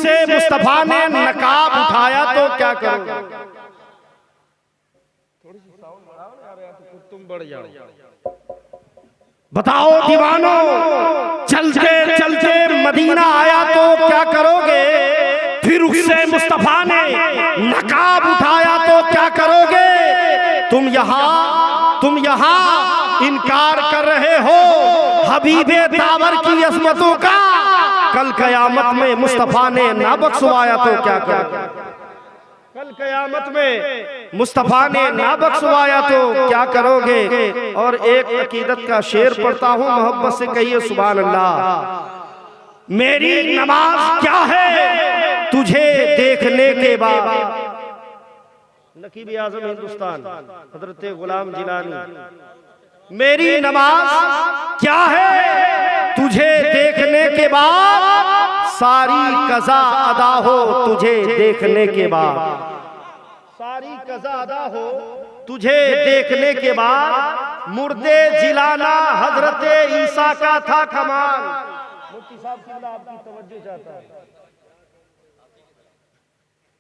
से मुस्तफा ने नकाब उठाया तो क्या करोगे? थोड़ी सी साउंड बढ़ाओ ना यार, तो तुम बढ़ जाओ। बताओ दीवानो, चलते चलते मदीना आया तो क्या करोगे? फिर उससे मुस्तफा ने नकाब उठाया तो क्या करोगे? तुम यहाँ इनकार कर रहे हो हबीबे तावर की अज़मतों का। कल कयामत में मुस्तफा ने ना बख्शवाया तो क्या करोगे? कल कयामत में मुस्तफा ने ना बख्शवाया तो क्या करोगे? और एक अकीदत का शेर पढ़ता हूँ, मोहब्बत से कहिए सुभान अल्लाह। मेरी नमाज क्या है तुझे देखने के बाद। नकीब आज़म हिंदुस्तान हजरत गुलाम जिलानी। मेरी नमाज क्या है तुझे देखने के बाद, सारी कज़ा अदा हो तुझे देखने के बाद। सारी कज़ा अदा हो तुझे देखने के बाद। मुर्दे जिलाना हजरत ईसा का था कमाल। मुफ्ती साहब किबला आपकी तवज्जो चाहता है।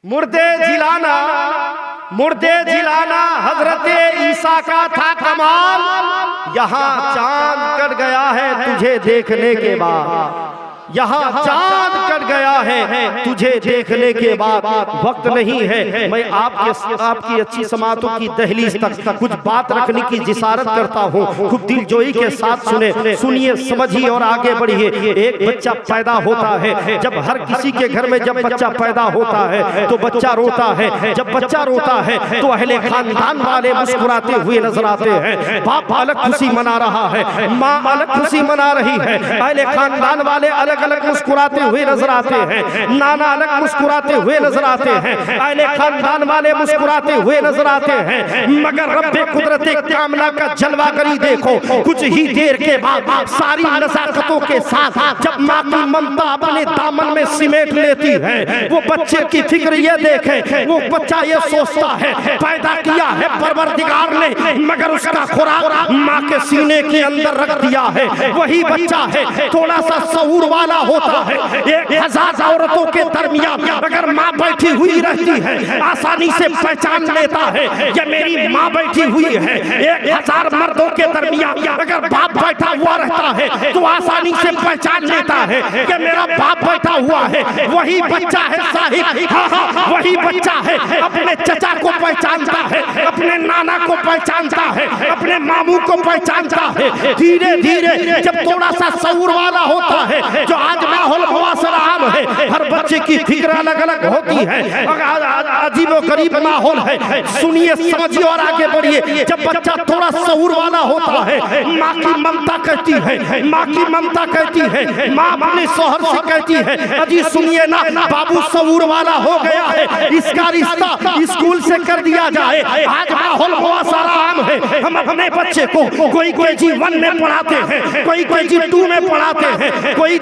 मुर्दे जिलाना हजरत ईसा का था कमाल। यहाँ चांद कट गया है तुझे देखने के बाद। यहाँ चांद कट गया है तुझे देखने के बाद। वक्त नहीं है मैं आपकी अच्छी समातों की दहलीज तक कुछ बात रखने की जिसारत करता हूँ। खूब दिलजोई के साथ सुनिए, समझिए और आगे बढ़िए। एक बच्चा पैदा होता है, जब हर किसी के घर में जब बच्चा पैदा होता है तो बच्चा रोता है। जब बच्चा रोता है तो अहले खानदान वाले मुस्कुराते हुए नजर आते हैं। बाप अलग खुशी मना रहा है, माँ अलग खुशी मना रही है, अहले खानदान वाले अलग अलग मुस्कुराते हुए नजर आते हैं, नाना अलग मुस्कुराते हुए नजर आते हैं, अहले खानदान वाले मुस्कुराते हुए नजर आते हैं। मगर रब्बे कुदरते कामला का जलवा करी देखो, कुछ ही देर के बाद सारी नज़ाकतों के साथ जब माँ की ममता अपने दामन में सिमेट लेती है, वो बच्चे की फिक्र ये देखे, वो बच्चा ये सोचता है पैदा किया है परवरदिगार ने, मगर उसका खुराक माँ के सीने के अंदर रख दिया है। वही बच्चा है थोड़ा सा शऊर वाला होता है। 1000 औरतों के दरमियान अगर माँ बैठी हुई रहती है आसानी से पहचान लेता है ये मेरी माँ बैठी हुई है। 1000 मर्दों के दरमियान अगर बाप बैठा हुआ रहता है तो आसानी से पहचान लेता है कि मेरा बाप बैठा हुआ है। वही बच्चा है साहिब, हाँ वही बच्चा है अपने चचा को पहचानता है, अपने नाना को पहचानता है, अपने मामू को पहचानता है। धीरे धीरे जब थोड़ा सा शऊर वाला होता है, जो आज माहौल मुआसर आम है, हर बच्चे की फिक्र अलग अलग होती है, अजीबो गरीब माहौल है। सुनिए समझिए और आगे बढ़िए। जब बच्चा थोड़ा शऊर वाला होता है, माँ की ममता कहती है, माँ की ममता कहती है, माँ अपने शौहर से कहती है अजी सुनिए ना बाबू शऊर वाला हो गया है, इसका रिश्ता स्कूल से कर दिया जाए। आज माहौल मुआसर आम है, हम अपने बच्चे को कोई KG 1 में पढ़ाते हैं, कोई KG 2 में पढ़ाते हैं, कोई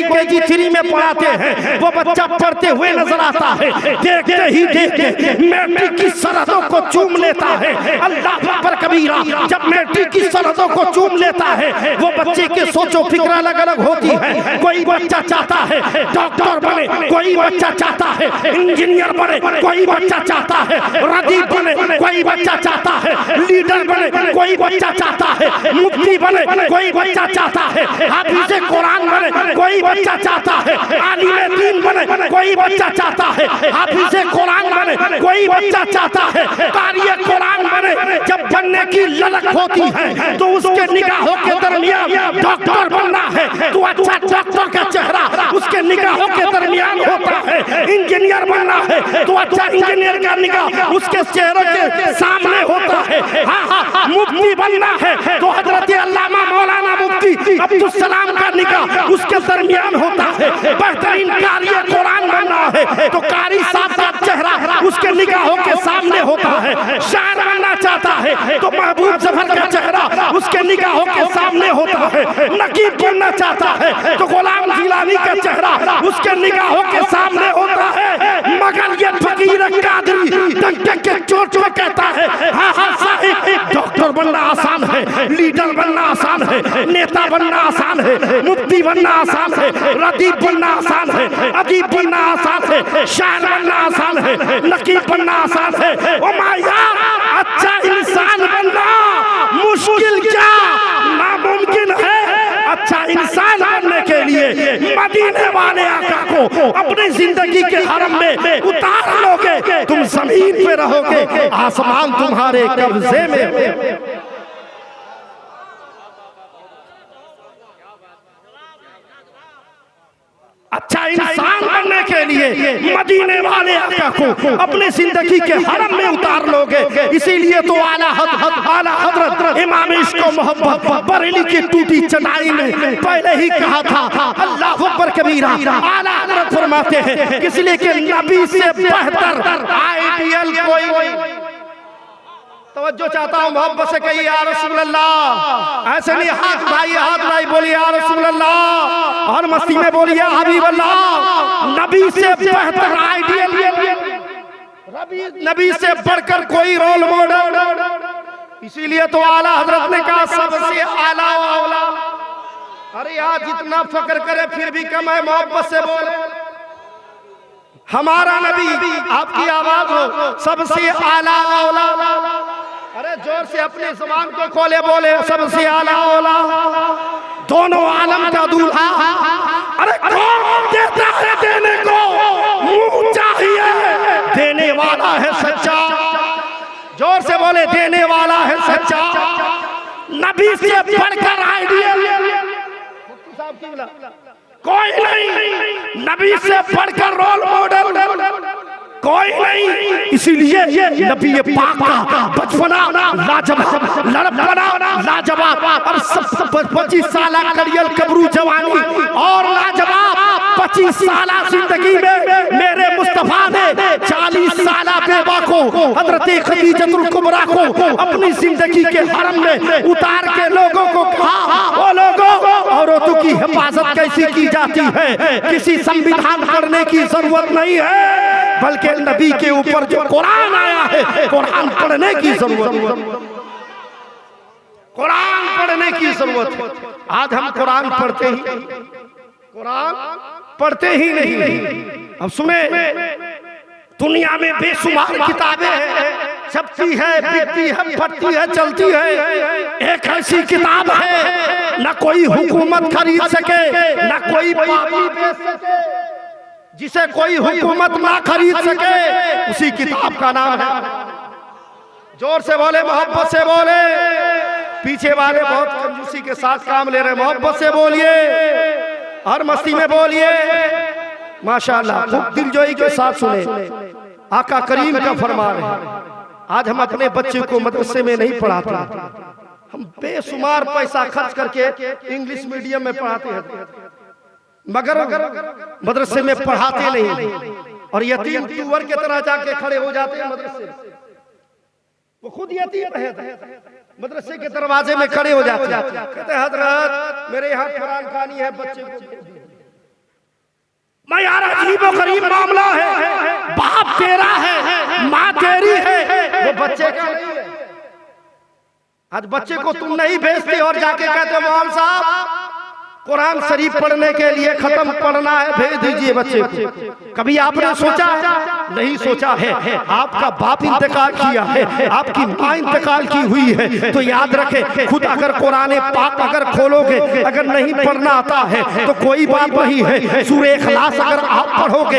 KG 3 में पढ़ाते हैं। वो बच्चा पढ़ते हुए नजर आता है, देखते ही देखते मैट्रिक की सरहदों को चूम लेता है। अल्लाह अकबर कबीरा। जब मैट्रिक की सरहदों को चूम लेता है वो बच्चे के सोचो फिक्र अलग अलग होती है। कोई बच्चा चाहता है डॉक्टर बने, कोई बच्चा चाहता है इंजीनियर बने, कोई बच्चा चाहता है रदीफ बने, कोई बच्चा चाहता है लीडर बने, कोई बच्चा चाहता है मुफ्ती बने, कोई बच्चा चाहता है हाफिज़े कुरान बने, कोई बच्चा चाहता है आलिमे दीन बने, कोई बच्चा चाहता है हाफिज़े कुरान बने, कोई बच्चा चाहता है कारिए कुरान बने। जब बनने की ललक होती है तो उसके निगाहों के दरमियान डॉक्टर बनना है तो अच्छा डॉक्टर का चेहरा उसके निगाहों के दरमियान होता है। इंजीनियर बनना है तो अच्छा इंजीनियर का निगाह उसके चेहरे के सामने होता है। हाँ मुफ्ती बनना है तो हजरत अल्लामा मौलाना मुफ्ती अब्दुल सलाम का निगाह उसके दरमियान होता है। बेहतरीन कारिए कुरान बनना है तो कारी साहब का चेहरा उसके निगाहों के सामने होता है। शायर बनना चाहता है तो महबूब जफर का चेहरा उसके निगाहों के सामने होता है। नकीब बनना चाहता है तो गुलाम जिलानी का चेहरा उसके निगाहों के सामने होता है। मगर ये फकीर कादरी डंके के चोट में कहता है हाँ साहिब डॉक्टर बनना आसान है, लीडर बनना आसान है, नेता बनना आसान है, मुफ्ती बनना आसान है, रदीफ बनना आसान है, अदीब बनना आसान है, शायर बनना आसान है, नकीब बनना आसान है। ओ माँ यार, अच्छा इंसान बनना मुश्किल क्या नामुमकिन है। अच्छा इंसान बनने के लिए मदीने वाले आका को अपनी जिंदगी के हरम में उतार लोगे, तुम जमीन पे रहोगे, आसमान तुम्हारे कब्जे में। अच्छा इंसान बनने के लिए मदीने वाले आका को अपने जिंदगी के हरम में उतार लोगे। इसीलिए तो आला हजरत इमाम इश्क व मोहब्बत बरेली की टूटी चटाई में पहले ही कहा था, अल्लाह अकबर कबीरा। आला हजरत फरमाते हैं इसलिए कि नबी से बेहतर आइडियल कोई। तवज्जो चाहता हूँ, मोहब्बत से कहिए या रसूल अल्लाह। ऐसे नहीं हाथ उठाइए, बोलिए या रसूल अल्लाह, और मस्ती में बोलिए या हबीब अल्लाह। नबी से बेहतर आइडियल, नबी से बढ़कर कोई रोल मॉडल। इसीलिए तो आला हजरत ने कहा सबसे आला औला। अरे यार जितना फक्र करे फिर भी कम है, मोहब्बत से बोले हमारा नबी, आपकी आवाज हो सबसे आला औला। अरे जोर से अपने ज़ुबान को खोले बोले सबसे आला औला, दोनों आलम का दूल्हा। अरे कौन देता है देने को, मुंह चाहिए, देने वाला है सच्चा। जोर से बोले देने वाला है सच्चा। नबी से बढ़कर आइडियल कोई नहीं, नबी से बढ़कर रोल मॉडल कोई नहीं। इसीलिए नबी पाक का बचपना लाजवाब, लड़पना लाजवाब, और 25 साल करियल कबरू जवानी और लाजवाब 25 साल जिंदगी में मेरे मुस्तफा ने 40 साल बेवा को हजरत खदीजतुल कुबरा को अपनी जिंदगी के हरम में उतार के लोगों को कहा, ओ लोगों, औरतों की हिफाजत कैसी की जाती है, किसी संविधान पढ़ने की जरूरत नहीं है, बल्कि नबी के ऊपर जो कुरान आया है कुरान पढ़ने की जरूरत, कुरान पढ़ने की जरूरत है। आज हम कुरान पढ़ते ही नहीं। अब सुने, दुनिया में बेशुमार किताबें हैं, छपती है, बिकती है, फटती है, चलती है। एक ऐसी किताब है न कोई हुकूमत खरीद सके, न कोई पापी बेच सके, जिसे कोई हुकूमत ना खरीद सके, उसी किताब का नाम है। जोर से बोले, मोहब्बत से बोले। पीछे वाले बहुत कंजूसी के साथ काम ले रहे, मोहब्बत से बोलिए और मस्ती में बोलिए। माशाअल्लाह, खूब दिलजोई के साथ सुने, आका करीम का फरमान है। आज हम अपने बच्चे को मदरसे में नहीं पढ़ाते, हम बेशुमार पैसा खर्च करके इंग्लिश मीडियम में पढ़ाते हैं, मगर मदरसे में पढ़ाते नहीं। और यतीम टूवर की तरह जाके खड़े हो जाते हैं मदरसे में। वो खुद यतीम है, मदरसे के दरवाजे में खड़े हो जाते हैं, कहते हैं हजरत मेरे यहाँ कुरान खानी है, बच्चे को। मैं यार अजीब और गरीब मामला है, बाप तेरा है, माँ तेरी है, वो बच्चे का नहीं है। आज बच्चे को तुम नहीं भेजते और जाके कहते हो मौलाना साहब कुरान शरीफ पढ़ने के लिए खत्म पढ़ना है, भेज दीजिए बच्चे को। कभी आपने सोचा है? नहीं सोचा है। आपका बाप इंतकाल किया है, आपकी माँ इंतकाल की हुई है, तो याद रखे खुद अगर कुरान पाक अगर खोलोगे, अगर नहीं पढ़ना आता है तो कोई बात नहीं है, सूरह इखलास अगर आप पढ़ोगे,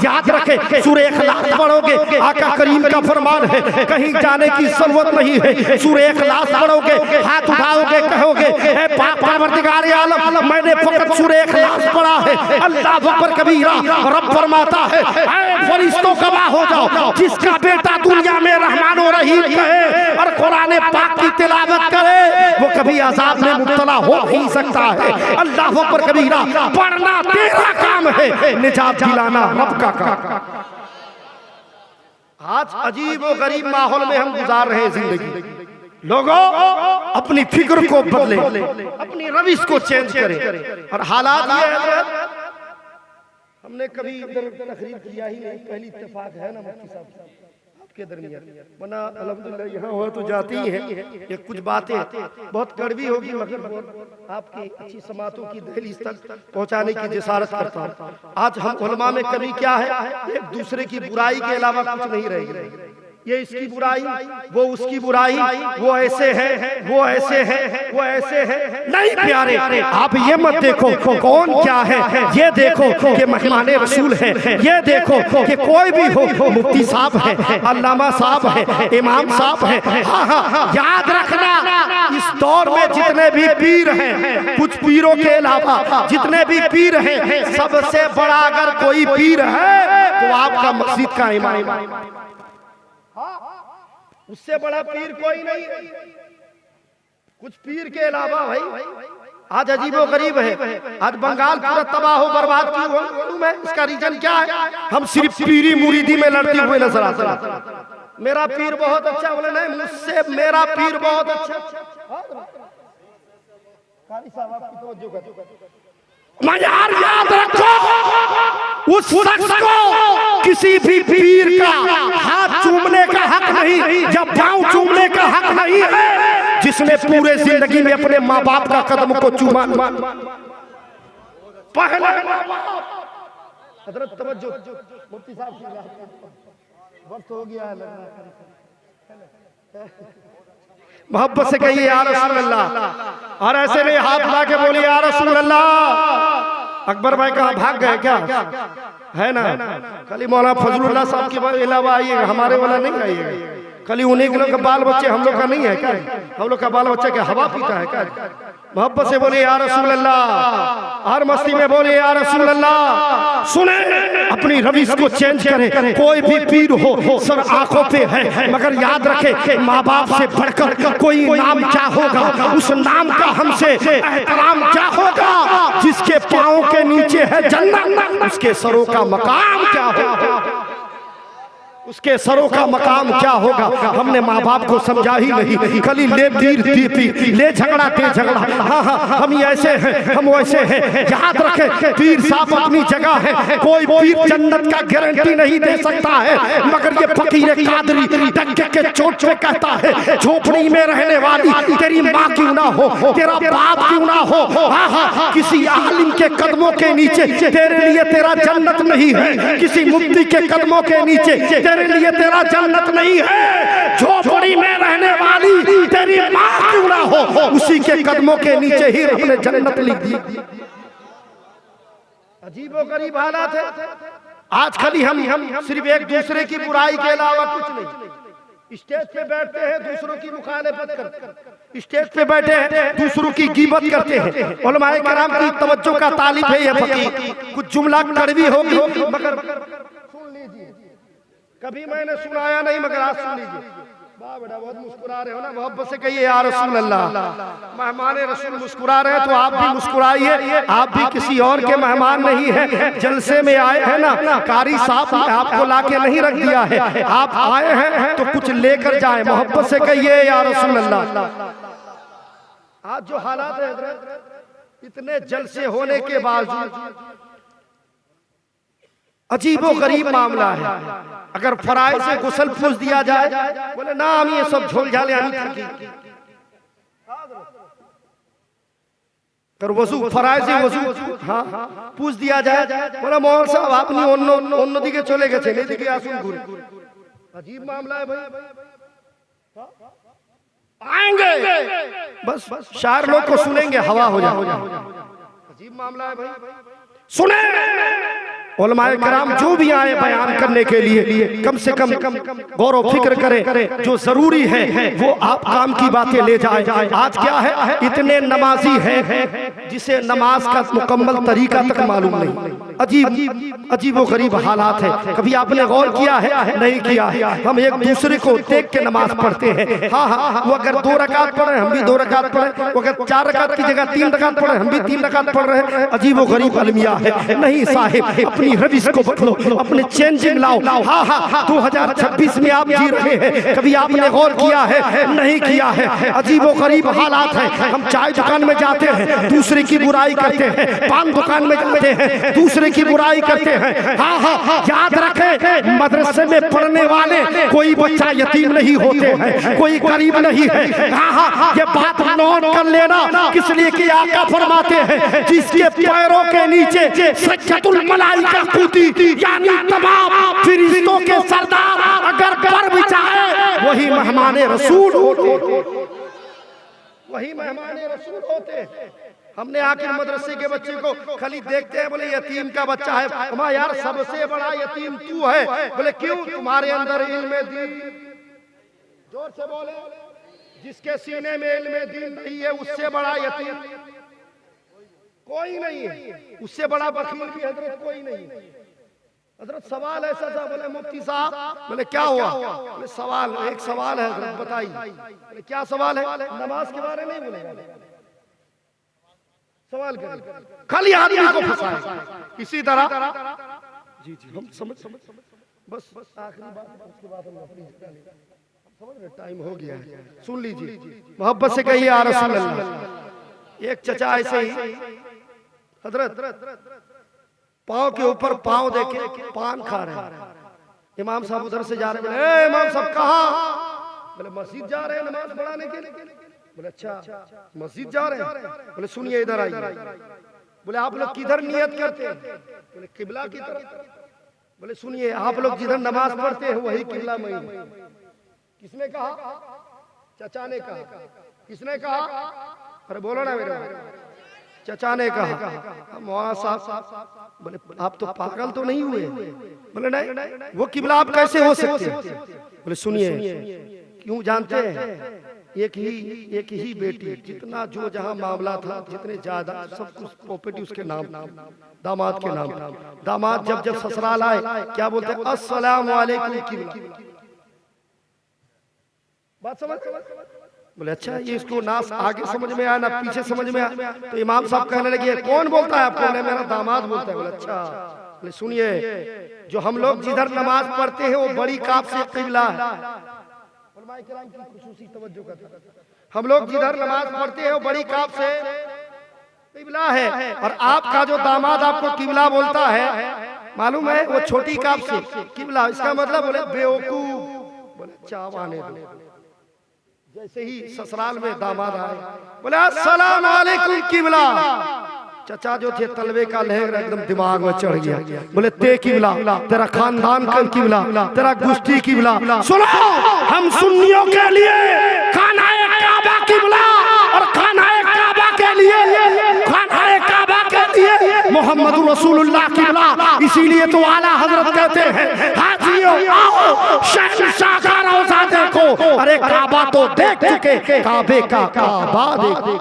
याद रखे सूरह इखलास पढ़ोगे, आका करीम का फरमान है कहीं जाने की जरूरत नहीं है। सूरह इखलास पढ़ोगे, हाथ उठाओगे, कहोगे ऐ पाक परवरदिगार आलम मैंने फकत सूरह इखलास पढ़ा है, अल्लाह अकबर कबीरा। रब फरमाता है ऐ फरिश्तों गवाह हो जाओ, जिसका बेटा दुनिया में रहमान और रहीम कहे और कुरान पाक की तिलावत करे वो कभी अज़ाब में मुब्तला हो नहीं सकता है। अल्लाह अकबर कबीरा। पढ़ना तेरा काम है, निजात दिलाना रब का काम। आज अजीब और गरीब माहौल में हम गुजार रहे हैं जिंदगी। लोगों अपनी फिक्र को बदले, अपनी रविश को चेंज करें। और हालात ये है, हमने कभी इधर तकरीर किया ही नहीं, पहली इत्तेफाक है ना मुफ्ती साहब, आपके दरमियान, वरना अल्हम्दुलिल्लाह यहाँ हो तो जाती ही है। ये कुछ बातें बहुत कड़वी होगी मगर आपकी अच्छी समातों की दहलीज तक पहुँचाने की जिसारत करता हूँ। आज हम उलमा में कमी क्या है, एक दूसरे की बुराई के अलावा कुछ नहीं रहेगी। ये इसकी बुराई, वो उसकी बुराई, वो ऐसे है, वो ऐसे है, वो ऐसे है। नहीं प्यारे, आप ये मत देखो कौन क्या है, ये देखो कि मेहमान रसूल है, ये देखो कि कोई भी हो, मुफ्ती साहब है, अल्लामा साहब है, इमाम साहब है। हाँ हाँ, याद रखना इस दौर में जितने भी पीर हैं, कुछ पीरों के अलावा जितने भी पीर हैं, सबसे बड़ा अगर कोई पीर है तो आपका मस्जिद का इमाम, उससे बड़ा पीर कोई नहीं है। कुछ पीर के अलावा भाई आज अजीबो गरीब है, आज बंगाल पूरा तबाह हो बर्बाद क्यों है? इसका रीजन क्या है? हम सिर्फ पीरी मुरीदी में लड़ते हुए नजर आते हैं। मेरा पीर बहुत अच्छा, बोले नहीं मुझसे मेरा पीर बहुत अच्छा। यार याद रखो, उस शख्स को किसी भी पीर का हाथ चूमने का हक नहीं या पांव चूमने का हक नहीं है जिसने पूरे जिंदगी में अपने माँ बाप का कदम को चूमा। पहले हजरत तवज्जो, मुफ्ती साहब वक्त हो गया है, मोहब्बत से कहिए या रसूल अल्लाह, और ऐसे नहीं हाथ ला के बोलिए या रसूल अल्लाह। अकबर भाई कहाँ भाग गए क्या? है ना, खाली मौलाना फजलुल्लाह साहब के अलावा आइएगा, हमारे वाला नहीं आइएगा। खाली उन्हीं के लोग का बाल बच्चे, हम लोग का नहीं है क्या? हम लोग का बाल बच्चा क्या हवा पीता है क्या? मोहब्बत से बोलिए या रसूल अल्लाह, हर मस्ती में बोलिए या रसूल अल्लाह। सुने, अपनी रविश को चेंज करें। कोई भी पीर हो सर आंखों पे है, मगर याद रखे माँ बाप से बढ़कर कोई नाम क्या होगा, उस नाम का हमसे एहतराम क्या होगा। जिसके पाँव के नीचे है जन्नत, उसके सरों का मकाम क्या होगा, उसके सरों का मकाम क्या होगा। हमने माँ बाप को समझा ही नहीं, खाली ले पीर पीर ले झगड़ा दे झगड़ा। हाँ हाँ, हम ऐसे हैं, हम वैसे हैं। याद रखें पीर साहब अपनी जगह है, कोई पीर जन्नत का गारंटी नहीं दे सकता है, मगर ये फकीर कादरी डंके के चोट पे कहता है, झोपड़ी में रहने वाली तेरी माँ क्यों ना हो, तेरा बाप क्यों ना हो, हाँ हाँ, किसी आलिम के कदमों के नीचे तेरे लिए तेरा जन्नत नहीं है, किसी मुफ्ती के कदमों के नीचे तेरे लिए तेरा जन्नत नहीं है। झोपड़ी में रहने वाली तेरी माँ क्यों ना हो, उसी के कदमों के नीचे ही हमने जन्नत लिख दी। अजीबो गरीब हालात है आज। खाली हम सिर्फ एक दूसरे की बुराई के अलावा कुछ नहीं। स्टेज पे बैठते हैं, दूसरों की मुखालिफत करते हैं, स्टेज पे बैठे हैं, दूसरों की गीबत करते हैं। उलमाए किराम की तवज्जो का तालिब है ये फकीर। कुछ जुमला कड़वी होगी मगर सुन लीजिए, कभी मैंने सुनाया नहीं मगर आज सुन लीजिए। वाह बेटा, बहुत मुस्कुरा रहे हो ना, मोहब्बत से कहिए या रसूल अल्लाह। मेहमान रसूल मुस्कुरा रहे हैं तो आप भी मुस्कुराइए। आप भी किसी और के मेहमान नहीं है, जलसे में आए हैं ना, कारी साहब ने आपको लाके नहीं रख दिया है, आप आए हैं तो कुछ लेकर जाए। मोहब्बत से कहिए या रसूल अल्लाह। आज जो हालात है इतने जलसे होने के बावजूद अजीबो गरीब मामला है। अगर फराइज से गुस्ल पूछ दिया जाए, बोले ना हम ये सब झोल झाले कर वजू फराइज से वजू हाँ पूछ दिया जाए, बोले मौलाना साहब आपनी অন্য দিকে চলে গেছেন, এদিকে আসুন ঘুরে। अजीब मामला है भाई। आएंगे बस शायर लोग को सुनेंगे, हवा हो जाए। अजीब मामला है भाई। सुने उलमाए किराम जो भी आए बयान करने के लिए कम से कम गौर व फिक्र करें, जो जरूरी है वो आप काम की बातें ले जाए। आज क्या है, इतने नमाजी हैं जिसे नमाज का मुकम्मल तरीका तक मालूम नहीं। अजीब व गरीब हालात है। कभी आपने गौर किया है? नहीं किया है। हम एक दूसरे को देख के नमाज पढ़ते हैं। हाँ हाँ, वो अगर 2 रकात पढ़े हम भी 2 रकात पढ़े, वो अगर 4 रकात की जगह 3 रकात पढ़े हम भी 3 रकात पढ़ रहे हैं। अजीब व गरीब अलमिया है। नहीं साहिब, अपनी रविश को बदलो, अपने चेंजिंग लाओ। हाँ हाँ 2026 में आप जी रहे हैं, कभी आपने गौर किया है? नहीं किया है। अजीबो गरीब हालात है। हम चाय दुकान में जाते हैं, दूसरे की बुराई करते हैं, पान दुकान में जाते हैं, दूसरे की बुराई करते हैं। हाँ हाँ याद रखें, मदरसे में पढ़ने वाले कोई बच्चा यतीम नहीं होते हैं, कोई गरीब नहीं है। हाँ हाँ ये बात नोट कर लेना, किस लिए कि आका फरमाते हैं जिसके पैरों के नीचे सज्जतुल मलाइका कूती, यानी तमाम फरिश्तों के सरदार अगर पर बिछाए वही मेहमाने रसूल होते, वही मेहमाने रसूल होते। हमने आखिर मदरसे के बच्चे को खाली देखते हैं, बोले यतीम का बच्चा है। हमारा यार सबसे बड़ा यतीम तू है। बोले क्यों? तुम्हारे अंदर इल्म दीन, जोर से बोले, जिसके सीने में इल्म दीन नहीं है उससे बड़ा यतीम कोई नहीं है, उससे बड़ा बखील भी हजरत कोई नहीं। हजरत सवाल ऐसा था, बोले मुफ्ती साहब, बोले क्या हुआ? बोले सवाल, एक सवाल है हजरत बताइए। बोले क्या सवाल है? नमाज के बारे में बोलेगा, सवाल करें, खाली आदमी को फंसाए इसी तरह। जी जी हम समझ बस आखिरी बात, उसके बाद हम अपनी समझ रहे, टाइम हो गया है। सुन लीजिए, मोहब्बत से कहिए या रसूल अल्लाह। एक चचा ऐसे ही हजरत पाँव के ऊपर पाँव देके पान खा रहे हैं। इमाम साहब उधर से जा रहे हैं, ए इमाम साहब कहाँ? बोले मस्जिद जा रहे हैं नमाज पढ़ाने के लिए। बोले अच्छा मस्जिद जा रहे हैं? बोले सुनिए इधर आइए। बोले आप लोग किधर नियत करते हैं? बोले किबला की तरफ। बोले सुनिए, आप लोग जिधर नमाज पढ़ते हैं वही किबला में। किसने कहा? चचा ने कहा। किसने कहा? अरे बोलो ना मेरे, चचा ने कहा। मौलाना साहब बोले आप तो पागल तो नहीं हुए? बोले नहीं, वो किबला आप कैसे हो सकते हैं? बोले सुनिए, क्यों जानते हैं? एक ही बेटी, जितना जो जहां मामला था, जितने ज्यादा सब कुछ प्रॉपर्टी उसके नाम, दामाद के नाम। दामाद जब ससुराल आए क्या बोलते हैं? अस्सलाम वालेकुम किबला। बात समझ? बोले अच्छा, ये इसको ना आगे समझ में आया ना पीछे समझ में आया। तो इमाम साहब कहने लगे कौन बोलता है आपको? मेरा दामाद बोलता है। बोले अच्छा। बोले सुनिए, जो हम लोग जिधर नमाज पढ़ते हैं वो बड़ी काफ से किबला है। हम लोग जिधर नमाज पढ़ते हैं वो बड़ी काफ से किबला है, और आपका जो दामाद आपको किबला बोलता है, मालूम है वो छोटी काफ से किबला। इसका मतलब बोले बेवकूफ। बोले चावाने दो। जैसे ही ससुराल में दामाद आए, बोले अस्सलाम वालेकुम किबला। चचा जो थे तलवे का लहर एकदम दिमाग में चढ़ गया। बोले ते किबला, तेरा खानदान का किबला, तेरा गुस्ती किबला। सुनो, हम सुन्नियों के लिए खानाए काबा किबला, और खानाए काबा के लिए, खानाए काबा के लिए मोहम्मद रसूलुल्लाह किबला। इसीलिए तो आला हजरत कहते हैं हाजियों आओ शहंशाह का रोज़ा देखो। अरे काबा तो देख चुके, काबे का काबा देखो।